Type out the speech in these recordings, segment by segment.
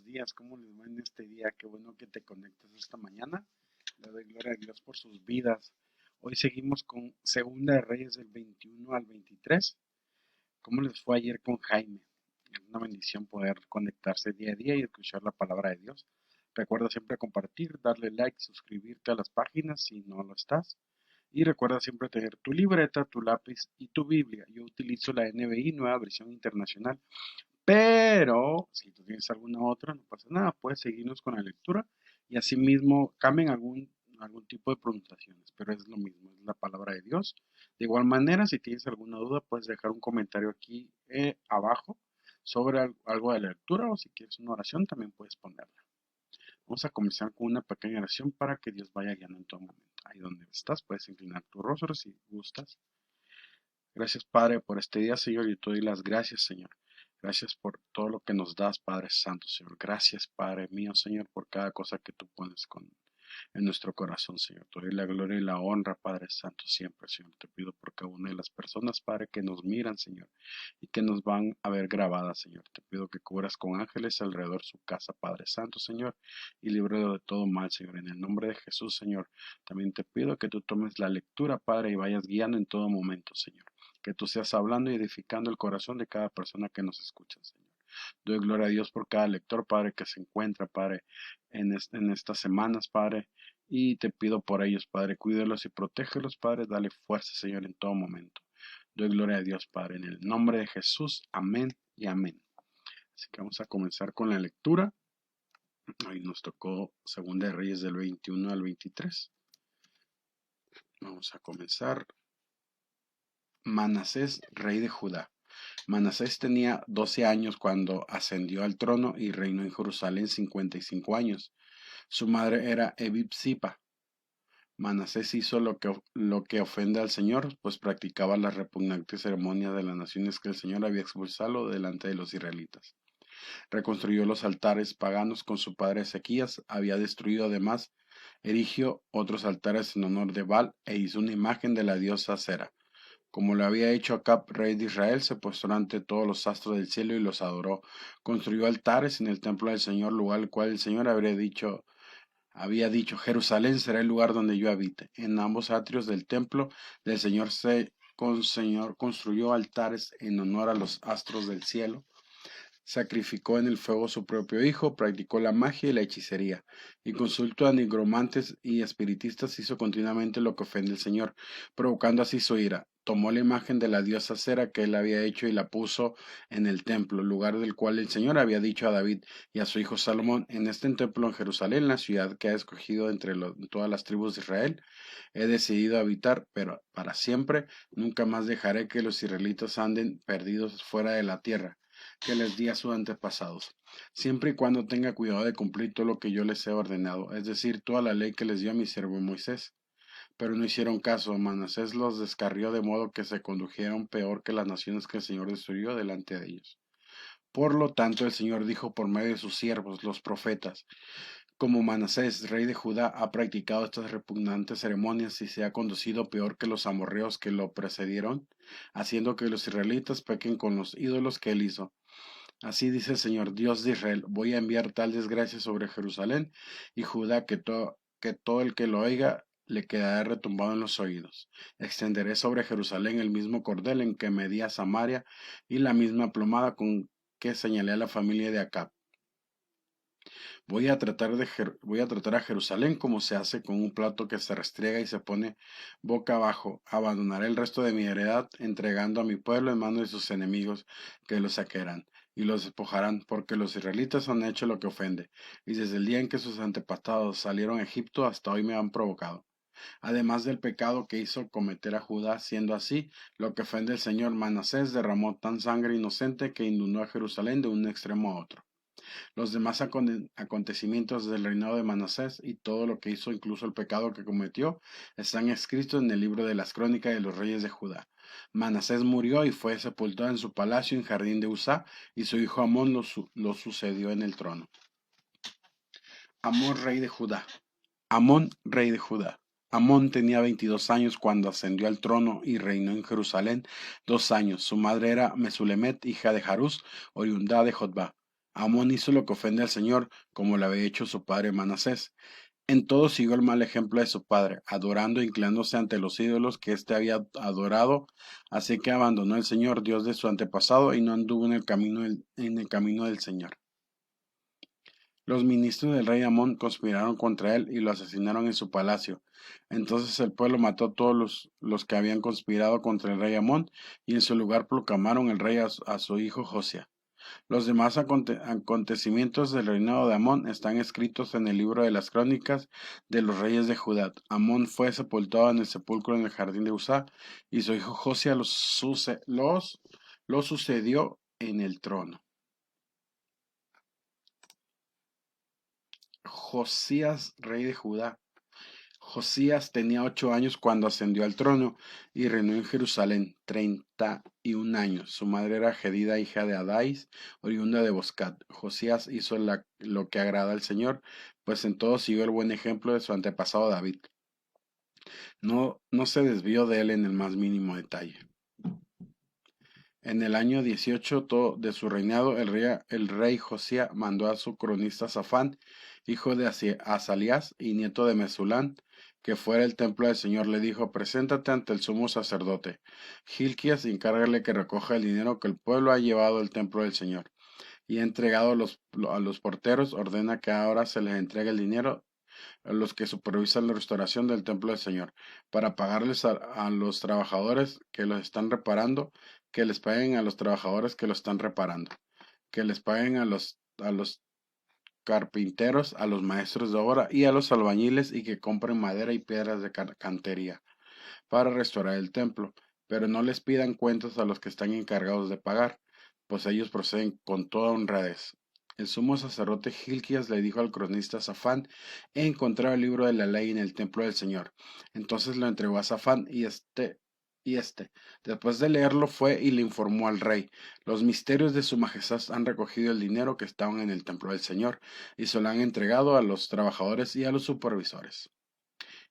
días. ¿Cómo les va en este día? Qué bueno que te conectes esta mañana. Le doy gloria a Dios por sus vidas. Hoy seguimos con Segunda de Reyes del 21 al 23. ¿Cómo les fue ayer con Jaime? Es una bendición poder conectarse día a día y escuchar la palabra de Dios. Recuerda siempre compartir, darle like, suscribirte a las páginas si no lo estás. Y recuerda siempre tener tu libreta, tu lápiz y tu Biblia. Yo utilizo la NBI, Nueva Versión Internacional. Pero si tú tienes alguna otra, no pasa nada, puedes seguirnos con la lectura y asimismo cambien algún tipo de pronunciaciones, pero es lo mismo, es la palabra de Dios. De igual manera, si tienes alguna duda, puedes dejar un comentario aquí abajo sobre algo de la lectura o si quieres una oración, también puedes ponerla. Vamos a comenzar con una pequeña oración para que Dios vaya guiando en todo momento. Ahí donde estás, puedes inclinar tu rostro si gustas. Gracias, Padre, por este día, Señor, y te doy las gracias, Señor. Gracias por todo lo que nos das, Padre Santo, Señor. Gracias, Padre mío, Señor, por cada cosa que tú pones en nuestro corazón, Señor. Te doy la gloria y la honra, Padre Santo, siempre, Señor. Te pido por cada una de las personas, Padre, que nos miran, Señor, y que nos van a ver grabadas, Señor. Te pido que cubras con ángeles alrededor su casa, Padre Santo, Señor, y líbralo de todo mal, Señor. En el nombre de Jesús, Señor, también te pido que tú tomes la lectura, Padre, y vayas guiando en todo momento, Señor. Que tú seas hablando y edificando el corazón de cada persona que nos escucha, Señor. Doy gloria a Dios por cada lector, Padre, que se encuentra, Padre, en estas semanas, Padre, y te pido por ellos, Padre, cuídalos y protégelos, Padre, dale fuerza, Señor, en todo momento. Doy gloria a Dios, Padre, en el nombre de Jesús, amén y amén. Así que vamos a comenzar con la lectura. Hoy nos tocó Segunda de Reyes del 21 al 23. Vamos a comenzar. Manasés, rey de Judá. Manasés tenía 12 años cuando ascendió al trono y reinó en Jerusalén 55 años. Su madre era Ebib-Sipa. Manasés hizo lo que ofende al Señor, pues practicaba las repugnantes ceremonias de las naciones que el Señor había expulsado delante de los israelitas. Reconstruyó los altares paganos con su padre Ezequías, había destruido además, erigió otros altares en honor de Baal e hizo una imagen de la diosa Acera. Como lo había hecho Acab, rey de Israel, se postró ante todos los astros del cielo y los adoró. Construyó altares en el templo del Señor, lugar al cual el Señor había dicho, Jerusalén será el lugar donde yo habite. En ambos atrios del templo del Señor Señor construyó altares en honor a los astros del cielo. Sacrificó en el fuego su propio hijo, practicó la magia y la hechicería, y consultó a nigromantes y espiritistas, hizo continuamente lo que ofende al Señor, provocando así su ira. Tomó la imagen de la diosa Cera que él había hecho y la puso en el templo, lugar del cual el Señor había dicho a David y a su hijo Salomón, en este templo en Jerusalén, la ciudad que ha escogido entre todas las tribus de Israel, he decidido habitar, pero para siempre, nunca más dejaré que los israelitas anden perdidos fuera de la tierra que les di a sus antepasados, siempre y cuando tenga cuidado de cumplir todo lo que yo les he ordenado, es decir, toda la ley que les dio a mi siervo Moisés. Pero no hicieron caso, Manasés los descarrió de modo que se condujeron peor que las naciones que el Señor destruyó delante de ellos. Por lo tanto, el Señor dijo por medio de sus siervos, los profetas, como Manasés, rey de Judá, ha practicado estas repugnantes ceremonias y se ha conducido peor que los amorreos que lo precedieron, haciendo que los israelitas pequen con los ídolos que él hizo. Así dice el Señor, Dios de Israel, voy a enviar tal desgracia sobre Jerusalén y Judá que todo el que lo oiga le quedará retumbado en los oídos. Extenderé sobre Jerusalén el mismo cordel en que medí a Samaria y la misma plomada con que señalé a la familia de Acab. Voy a tratar a Jerusalén como se hace con un plato que se restriega y se pone boca abajo. Abandonaré el resto de mi heredad, entregando a mi pueblo en manos de sus enemigos, que los saquearán y los despojarán, porque los israelitas han hecho lo que ofende, y desde el día en que sus antepasados salieron a Egipto hasta hoy me han provocado. Además del pecado que hizo cometer a Judá, siendo así, lo que ofende el Señor, Manasés derramó tan sangre inocente que inundó a Jerusalén de un extremo a otro. Los demás acontecimientos del reinado de Manasés y todo lo que hizo, incluso el pecado que cometió, están escritos en el libro de las crónicas de los reyes de Judá. Manasés murió y fue sepultado en su palacio en jardín de Usá, y su hijo Amón lo sucedió en el trono. Amón, rey de Judá. Amón, rey de Judá. Amón tenía 22 años cuando ascendió al trono y reinó en Jerusalén 2 años. Su madre era Mesulemet, hija de Jarús, oriunda de Jotbá. Amón hizo lo que ofende al Señor, como lo había hecho su padre Manasés. En todo siguió el mal ejemplo de su padre, adorando e inclinándose ante los ídolos que éste había adorado, así que abandonó al Señor, Dios de su antepasado, y no anduvo en el camino del Señor. Los ministros del rey Amón conspiraron contra él y lo asesinaron en su palacio. Entonces el pueblo mató a todos los que habían conspirado contra el rey Amón, y en su lugar proclamaron el rey a su hijo Josías. Los demás acontecimientos del reinado de Amón están escritos en el libro de las crónicas de los reyes de Judá. Amón fue sepultado en el sepulcro en el jardín de Usá, y su hijo Josías lo sucedió en el trono. Josías, rey de Judá. Josías tenía 8 años cuando ascendió al trono y reinó en Jerusalén 31 años. Su madre era Jedida, hija de Adais, oriunda de Boscat. Josías hizo lo que agrada al Señor, pues en todo siguió el buen ejemplo de su antepasado David. No se desvió de él en el más mínimo detalle. En el año 18 de su reinado, el rey Josías mandó a su cronista Safán, hijo de Asalías y nieto de Mesulán, que fuera al templo del Señor. Le dijo: preséntate ante el sumo sacerdote Hilquías y encárgale que recoja el dinero que el pueblo ha llevado al templo del Señor, y ha entregado a los porteros. Ordena que ahora se les entregue el dinero a los que supervisan la restauración del templo del Señor, para pagarles a los trabajadores que los están reparando, que les paguen a los trabajadores que lo están reparando, que les paguen a los carpinteros, a los maestros de obra y a los albañiles, y que compren madera y piedras de cantería para restaurar el templo, pero no les pidan cuentas a los que están encargados de pagar, pues ellos proceden con toda honradez. El sumo sacerdote Hilquías le dijo al cronista Safán: he encontrado el libro de la ley en el templo del Señor. Entonces lo entregó a Safán, y después de leerlo, fue y le informó al rey: los misterios de su majestad han recogido el dinero que estaba en el templo del Señor, y se lo han entregado a los trabajadores y a los supervisores.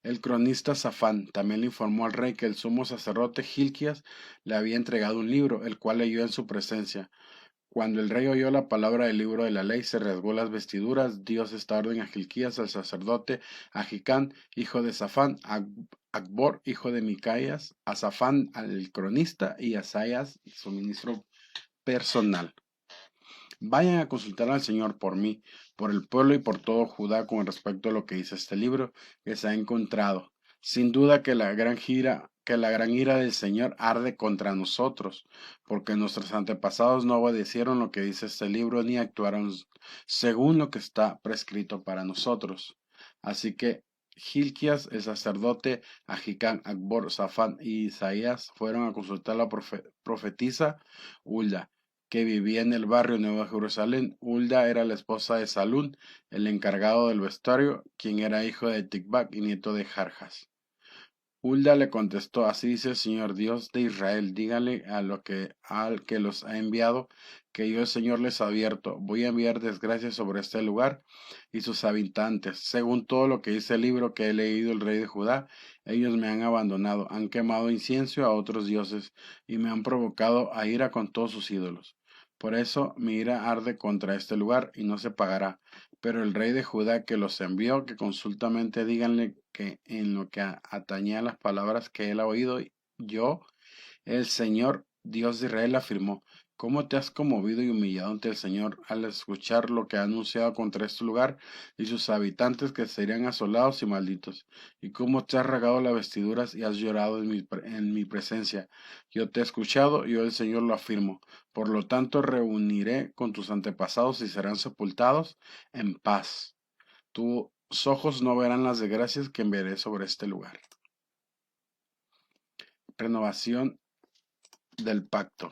El cronista Safán también le informó al rey que el sumo sacerdote Hilquías le había entregado un libro, el cual leyó en su presencia. Cuando el rey oyó la palabra del libro de la ley, se rasgó las vestiduras, dio esta orden a Hilquías, al sacerdote, a Hicán, hijo de Safán, a Acbor, hijo de Micaías, a Safán, al cronista, y a Asaías, su ministro personal: vayan a consultar al Señor por mí, por el pueblo y por todo Judá con respecto a lo que dice este libro que se ha encontrado. Sin duda que la gran ira del Señor arde contra nosotros, porque nuestros antepasados no obedecieron lo que dice este libro, ni actuaron según lo que está prescrito para nosotros. Así que Hilquías, el sacerdote, Ahicam, Acbor, Safán y Isaías fueron a consultar a la profetisa Hulda, que vivía en el barrio Nuevo de Jerusalén. Hulda era la esposa de Salún, el encargado del vestuario, quien era hijo de Ticbac y nieto de Jarjas. Hulda le contestó: así dice el Señor Dios de Israel, dígale al que los ha enviado, que yo el Señor les advierto: voy a enviar desgracia sobre este lugar y sus habitantes. Según todo lo que dice el libro que he leído el rey de Judá, ellos me han abandonado, han quemado incienso a otros dioses y me han provocado a ira con todos sus ídolos. Por eso mi ira arde contra este lugar y no se pagará. Pero el rey de Judá, que los envió, que consultamente díganle que en lo que atañe a las palabras que él ha oído, yo, el Señor Dios de Israel, afirmó: ¿cómo te has conmovido y humillado ante el Señor al escuchar lo que ha anunciado contra este lugar y sus habitantes, que serían asolados y malditos? ¿Y cómo te has rasgado las vestiduras y has llorado en mi presencia? Yo te he escuchado, yo el Señor lo afirmo. Por lo tanto, reuniré con tus antepasados y serán sepultados en paz. Tus ojos no verán las desgracias que enviaré sobre este lugar. Renovación del pacto.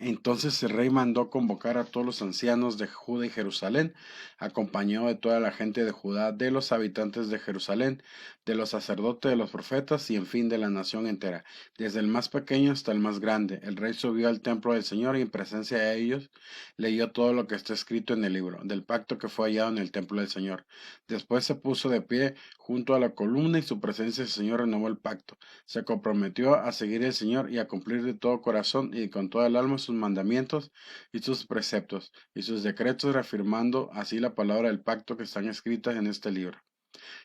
Entonces el rey mandó convocar a todos los ancianos de Judá y Jerusalén, acompañado de toda la gente de Judá, de los habitantes de Jerusalén, de los sacerdotes, de los profetas y en fin de la nación entera, desde el más pequeño hasta el más grande. El rey subió al templo del Señor y en presencia de ellos leyó todo lo que está escrito en el libro del pacto que fue hallado en el templo del Señor. Después se puso de pie junto a la columna, y su presencia del Señor renovó el pacto. Se comprometió a seguir al Señor y a cumplir de todo corazón y con toda el alma sus sus mandamientos y sus preceptos y sus decretos, reafirmando así la palabra del pacto que están escritas en este libro.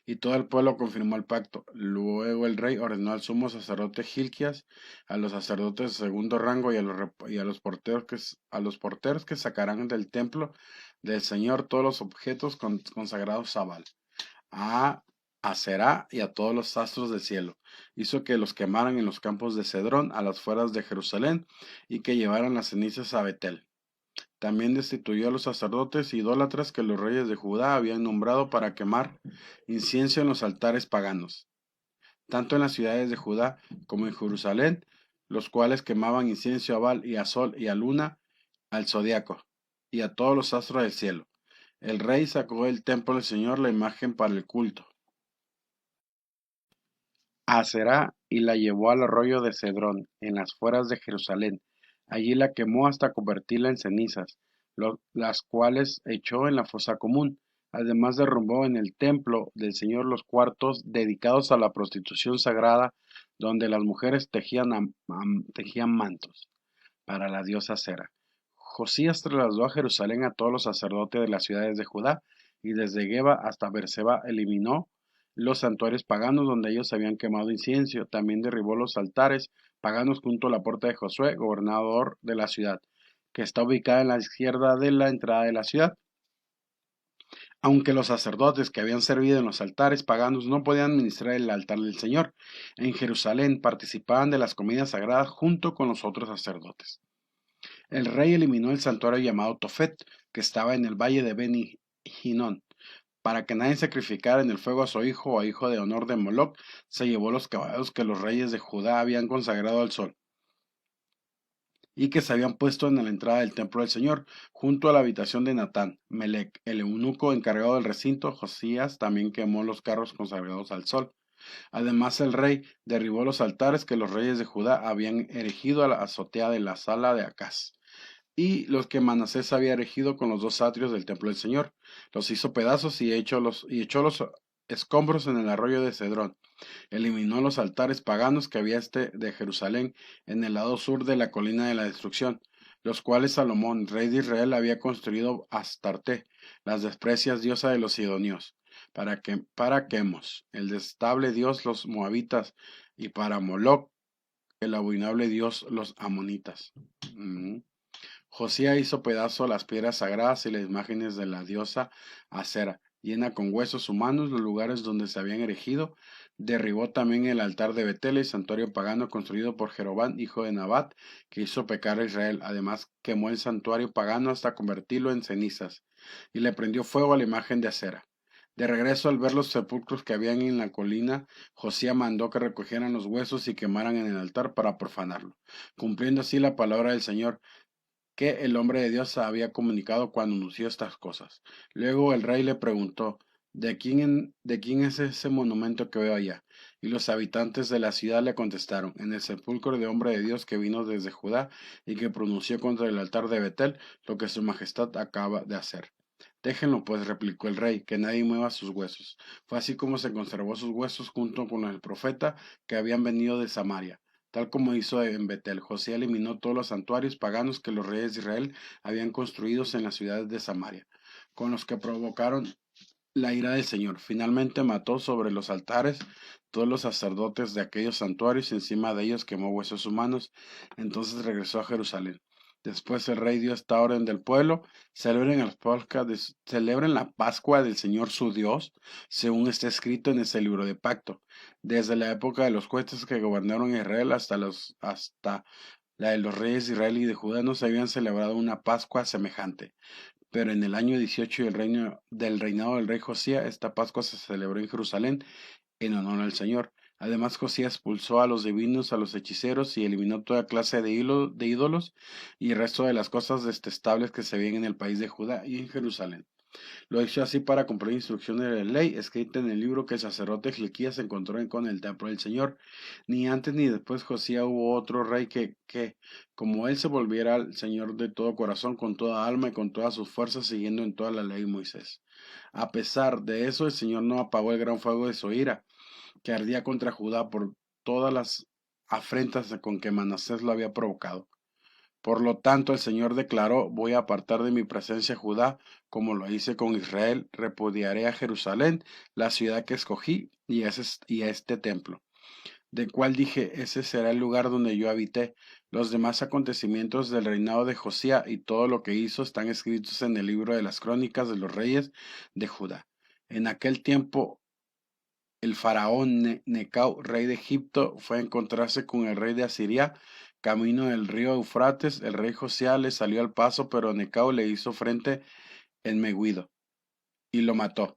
Y todo el pueblo confirmó el pacto. Luego el rey ordenó al sumo sacerdote Gilquías, a los sacerdotes de segundo rango y a los porteros que sacarán del templo del Señor todos los objetos consagrados a Baal, a Aserá y a todos los astros del cielo. Hizo que los quemaran en los campos de Cedrón, a las fueras de Jerusalén, y que llevaran las cenizas a Betel. También destituyó a los sacerdotes idólatras que los reyes de Judá habían nombrado para quemar incienso en los altares paganos, tanto en las ciudades de Judá como en Jerusalén, los cuales quemaban incienso a Baal y a Sol y a Luna, al zodiaco y a todos los astros del cielo. El rey sacó del templo del Señor la imagen para el culto, Aserá, y la llevó al arroyo de Cedrón, en las fueras de Jerusalén. Allí la quemó hasta convertirla en cenizas, las cuales echó en la fosa común. Además derrumbó en el templo del Señor los cuartos dedicados a la prostitución sagrada, donde las mujeres tejían mantos para la diosa Cera. Josías trasladó a Jerusalén a todos los sacerdotes de las ciudades de Judá, y desde Geba hasta Beerseba eliminó los santuarios paganos donde ellos habían quemado incienso. También derribó los altares paganos junto a la puerta de Josué, gobernador de la ciudad, que está ubicada en la izquierda de la entrada de la ciudad. Aunque los sacerdotes que habían servido en los altares paganos no podían ministrar el altar del Señor, en Jerusalén participaban de las comidas sagradas junto con los otros sacerdotes. El rey eliminó el santuario llamado Tofet, que estaba en el valle de Ben Hinnom, para que nadie sacrificara en el fuego a su hijo o a hijo de honor de Moloc. Se llevó los caballos que los reyes de Judá habían consagrado al sol y que se habían puesto en la entrada del templo del Señor, junto a la habitación de Natán, Melec, el eunuco encargado del recinto. Josías también quemó los carros consagrados al sol. Además, el rey derribó los altares que los reyes de Judá habían erigido a la azotea de la sala de Acaz, y los que Manasés había erigido con los dos atrios del templo del Señor. Los hizo pedazos y echó los escombros en el arroyo de Cedrón. Eliminó los altares paganos que había de Jerusalén, en el lado sur de la colina de la destrucción, los cuales Salomón, rey de Israel, había construido Astarte, las desprecias diosa de los sidonios, para Quemos, el detestable dios los moabitas, y para Moloc, el abominable dios los amonitas. Josías hizo pedazo las piedras sagradas y las imágenes de la diosa Acera, llena con huesos humanos los lugares donde se habían erigido. Derribó también el altar de Betel, el santuario pagano construido por Jeroboam, hijo de Nabat, que hizo pecar a Israel. Además, quemó el santuario pagano hasta convertirlo en cenizas, y le prendió fuego a la imagen de Acera. De regreso, al ver los sepulcros que habían en la colina, Josías mandó que recogieran los huesos y quemaran en el altar para profanarlo, cumpliendo así la palabra del Señor que el hombre de Dios había comunicado cuando anunció estas cosas. Luego el rey le preguntó, ¿de quién es ese monumento que veo allá? Y los habitantes de la ciudad le contestaron, en el sepulcro de hombre de Dios que vino desde Judá y que pronunció contra el altar de Betel lo que su majestad acaba de hacer. Déjenlo, pues, replicó el rey, que nadie mueva sus huesos. Fue así como se conservó sus huesos junto con el profeta que habían venido de Samaria. Tal como hizo en Betel, José eliminó todos los santuarios paganos que los reyes de Israel habían construido en las ciudades de Samaria, con los que provocaron la ira del Señor. Finalmente mató sobre los altares todos los sacerdotes de aquellos santuarios, y encima de ellos quemó huesos humanos. Entonces regresó a Jerusalén. Después el rey dio esta orden del pueblo: celebren la Pascua del Señor su Dios, según está escrito en ese libro de pacto. Desde la época de los jueces que gobernaron Israel hasta la de los reyes de Israel y de Judá no se habían celebrado una Pascua semejante. Pero en el año 18 del reinado del rey Josías, esta Pascua se celebró en Jerusalén en honor al Señor. Además, Josías expulsó a los divinos, a los hechiceros, y eliminó toda clase de ídolos y el resto de las cosas detestables que se veían en el país de Judá y en Jerusalén. Lo hizo así para cumplir instrucciones de la ley escrita en el libro que el sacerdote Hilquías encontró con el templo del Señor. Ni antes ni después Josías hubo otro rey que, como él, se volviera al Señor de todo corazón, con toda alma y con todas sus fuerzas, siguiendo en toda la ley de Moisés. A pesar de eso, el Señor no apagó el gran fuego de su ira, que ardía contra Judá por todas las afrentas con que Manasés lo había provocado. Por lo tanto, el Señor declaró, voy a apartar de mi presencia a Judá, como lo hice con Israel, repudiaré a Jerusalén, la ciudad que escogí, y a este templo, del cual dije, ese será el lugar donde yo habité. Los demás acontecimientos del reinado de Josías y todo lo que hizo están escritos en el libro de las crónicas de los reyes de Judá. En aquel tiempo el faraón Necao, rey de Egipto, fue a encontrarse con el rey de Asiria, camino del río Eufrates. El rey Josías le salió al paso, pero Necao le hizo frente en Megiddo y lo mató.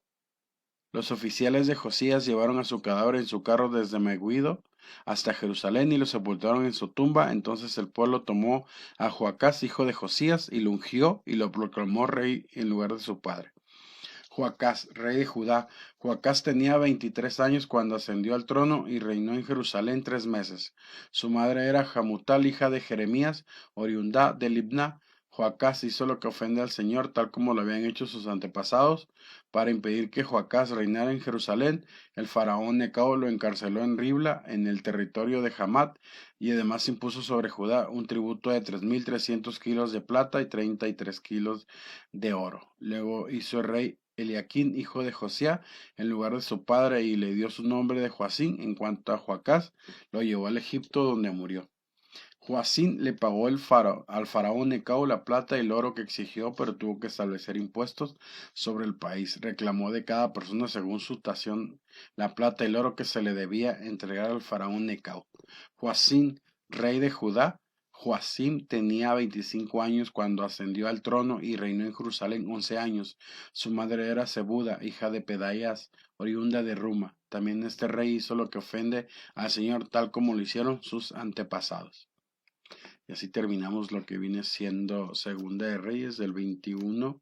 Los oficiales de Josías llevaron a su cadáver en su carro desde Megiddo hasta Jerusalén y lo sepultaron en su tumba. Entonces el pueblo tomó a Joacás, hijo de Josías, y lo ungió y lo proclamó rey en lugar de su padre. Joacás, rey de Judá. Joacás tenía 23 años cuando ascendió al trono y reinó en Jerusalén 3 meses. Su madre era Hamutal, hija de Jeremías, oriunda de Libna. Joacás hizo lo que ofende al Señor, tal como lo habían hecho sus antepasados. Para impedir que Joacás reinara en Jerusalén, el faraón Necao lo encarceló en Ribla, en el territorio de Hamat, y además impuso sobre Judá un tributo de 3.300 kilos de plata y 33 kilos de oro. Luego hizo el rey Eliaquín, hijo de Josías, en lugar de su padre, y le dio su nombre de Joacín. En cuanto a Joacás, lo llevó al Egipto, donde murió. Joacín le pagó al faraón Necao la plata y el oro que exigió, pero tuvo que establecer impuestos sobre el país. Reclamó de cada persona según su tasación la plata y el oro que se le debía entregar al faraón Necao. Joacín, rey de Judá. Joacim tenía 25 años cuando ascendió al trono y reinó en Jerusalén 11 años. Su madre era Zebuda, hija de Pedaías, oriunda de Ruma. También este rey hizo lo que ofende al Señor, tal como lo hicieron sus antepasados. Y así terminamos lo que viene siendo Segunda de Reyes del 21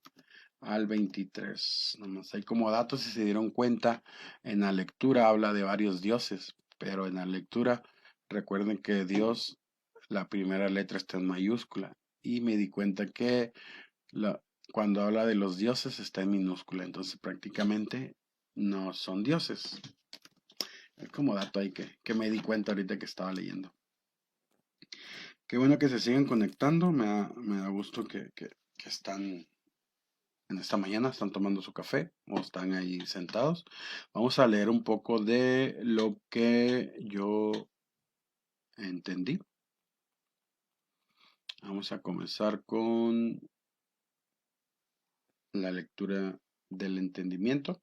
al 23. Nomás hay como datos, si se dieron cuenta, en la lectura habla de varios dioses, pero en la lectura recuerden que Dios, la primera letra está en mayúscula. Y me di cuenta que cuando habla de los dioses está en minúscula, entonces prácticamente no son dioses. Es como dato ahí que me di cuenta ahorita que estaba leyendo. Qué bueno que se siguen conectando, me da gusto que están en esta mañana, están tomando su café o están ahí sentados. Vamos a leer un poco de lo que yo entendí. Vamos a comenzar con la lectura del entendimiento.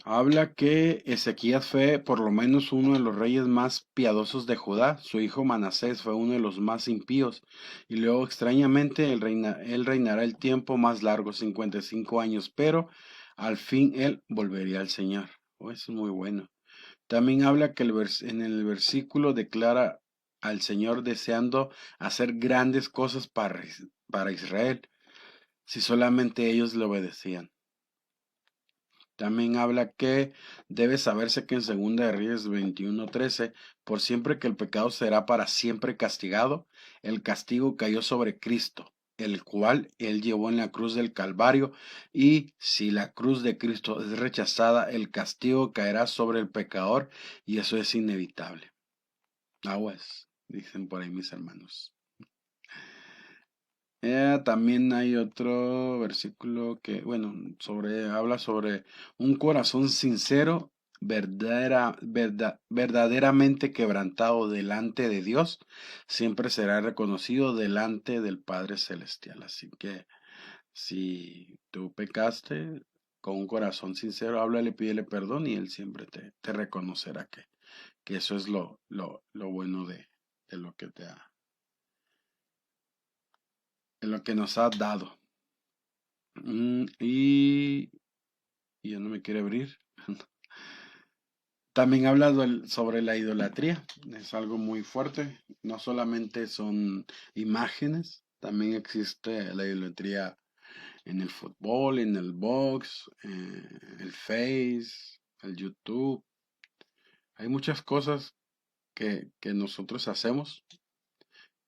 Habla que Ezequías fue por lo menos uno de los reyes más piadosos de Judá. Su hijo Manasés fue uno de los más impíos. Y luego, extrañamente, él reinará el tiempo más largo, 55 años, pero al fin él volvería al Señor. Oh, eso es muy bueno. También habla que en el versículo declara al Señor deseando hacer grandes cosas para Israel, si solamente ellos le obedecían. También habla que debe saberse que en Segunda de Reyes 21:13, por siempre que el pecado será para siempre castigado, el castigo cayó sobre Cristo, el cual él llevó en la cruz del Calvario, y si la cruz de Cristo es rechazada, el castigo caerá sobre el pecador, y eso es inevitable. Aguas, dicen por ahí mis hermanos. También hay otro versículo que, bueno, habla sobre un corazón sincero, verdaderamente quebrantado delante de Dios, siempre será reconocido delante del Padre Celestial. Así que si tú pecaste con un corazón sincero, háblale, pídele perdón y Él siempre te reconocerá que eso es lo bueno de lo que de lo que nos ha dado. Y ya no me quiere abrir. También habla sobre la idolatría. Es algo muy fuerte. No solamente son imágenes, también existe la idolatría en el fútbol, en el box, el Face, el YouTube. Hay muchas cosas que nosotros hacemos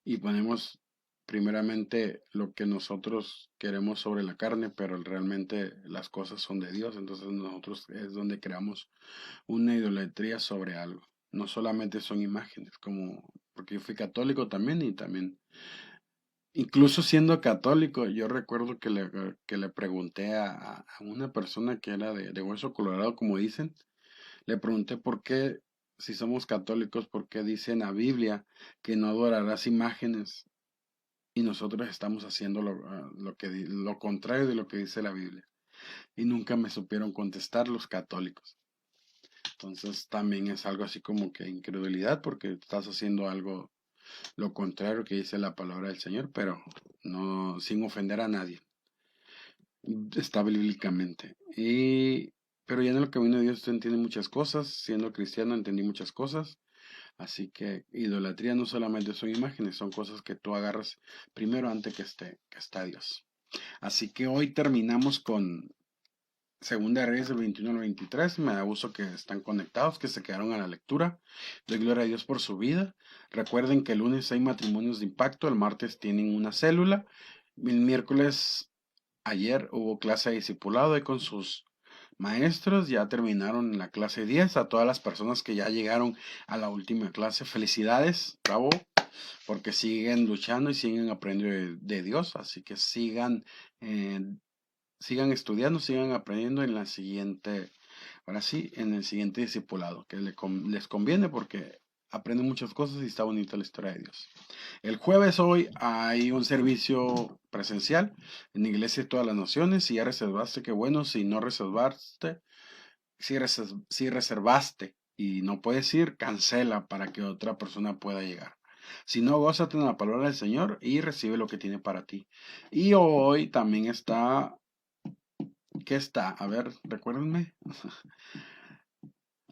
y ponemos primeramente lo que nosotros queremos sobre la carne, pero realmente las cosas son de Dios, entonces nosotros es donde creamos una idolatría sobre algo. No solamente son imágenes, como, porque yo fui católico también y también, incluso siendo católico, yo recuerdo que le pregunté a una persona que era de hueso colorado, como dicen, le pregunté por qué, si somos católicos, por qué dice en la Biblia que no adorarás imágenes y nosotros estamos haciendo lo contrario de lo que dice la Biblia. Y nunca me supieron contestar los católicos. Entonces también es algo así como que incredulidad porque estás haciendo algo lo contrario que dice la palabra del Señor, pero no sin ofender a nadie. Está bíblicamente. Pero ya en el camino de Dios usted entiende muchas cosas. Siendo cristiano entendí muchas cosas. Así que idolatría no solamente son imágenes, son cosas que tú agarras primero antes que está Dios. Así que hoy terminamos con Segunda de Reyes del 21 al 23. Me da gusto que están conectados, que se quedaron a la lectura. Doy gloria a Dios por su vida. Recuerden que el lunes hay matrimonios de impacto, el martes tienen una célula, el miércoles, ayer hubo clase de discipulado ahí con sus maestros, ya terminaron la clase 10. A todas las personas que ya llegaron a la última clase, felicidades, bravo, porque siguen luchando y siguen aprendiendo de Dios, así que eh, sigan estudiando, sigan aprendiendo en la siguiente, ahora sí, en el siguiente discipulado, que les conviene porque aprenden muchas cosas y está bonita la historia de Dios. El jueves hoy hay un servicio presencial en Iglesia de Todas las Naciones. Si ya reservaste, qué bueno. Si no reservaste, si reservaste y no puedes ir, cancela para que otra persona pueda llegar. Si no, gózate en la palabra del Señor y recibe lo que tiene para ti. Y hoy también está, ¿qué está? A ver, recuérdenme.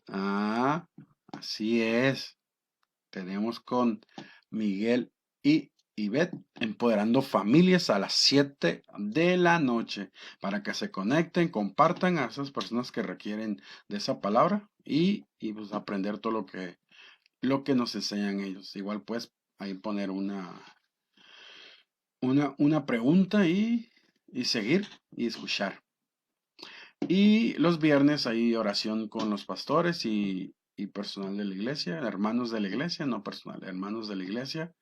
Ah, así es. Tenemos con Miguel y Ivette empoderando familias a las 7 de la noche para que se conecten, compartan a esas personas que requieren de esa palabra y pues aprender todo lo que nos enseñan ellos. Igual pues ahí poner una pregunta y seguir y escuchar. Y los viernes hay oración con los pastores y personal de la iglesia, hermanos de la iglesia, no personal, hermanos de la iglesia,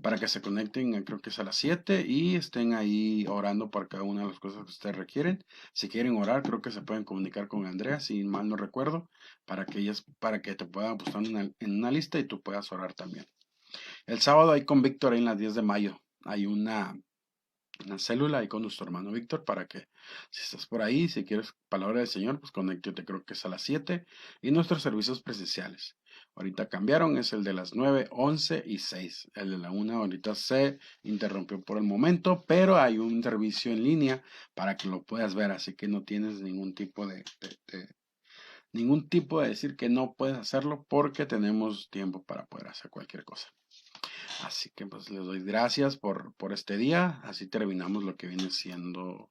para que se conecten, creo que es a las 7 y estén ahí orando por cada una de las cosas que ustedes requieren. Si quieren orar, creo que se pueden comunicar con Andrea, si mal no recuerdo, para que te puedan apostar en una lista y tú puedas orar también. El sábado hay con Víctor ahí en las 10 de mayo. Hay una célula ahí con nuestro hermano Víctor para que si estás por ahí, si quieres palabra del Señor, pues conéctate, creo que es a las 7 y nuestros servicios presenciales. Ahorita cambiaron, es el de las 9, 11 y 6. El de la 1 ahorita se interrumpió por el momento, pero hay un servicio en línea para que lo puedas ver, así que no tienes ningún tipo ningún tipo de decir que no puedes hacerlo porque tenemos tiempo para poder hacer cualquier cosa. Así que pues les doy gracias por este día. Así terminamos lo que viene siendo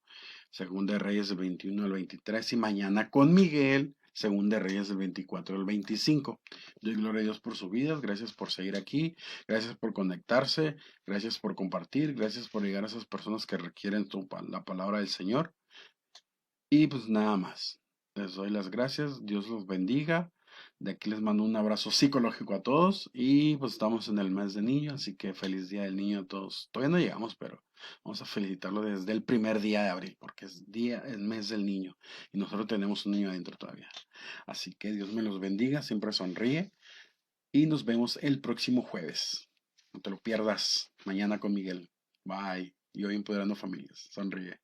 Segunda de Reyes del 21 al 23 y mañana con Miguel, Segunda de Reyes del 24 al 25. Doy gloria a Dios por su vida. Gracias por seguir aquí. Gracias por conectarse. Gracias por compartir. Gracias por llegar a esas personas que requieren la palabra del Señor. Y pues nada más. Les doy las gracias. Dios los bendiga. De aquí les mando un abrazo psicológico a todos. Y pues estamos en el mes de niño, así que feliz día del niño a todos. Todavía no llegamos, pero vamos a felicitarlo desde el primer día de abril, porque es mes del niño. Y nosotros tenemos un niño adentro todavía. Así que Dios me los bendiga, siempre sonríe. Y nos vemos el próximo jueves. No te lo pierdas. Mañana con Miguel. Bye. Y hoy empoderando familias. Sonríe.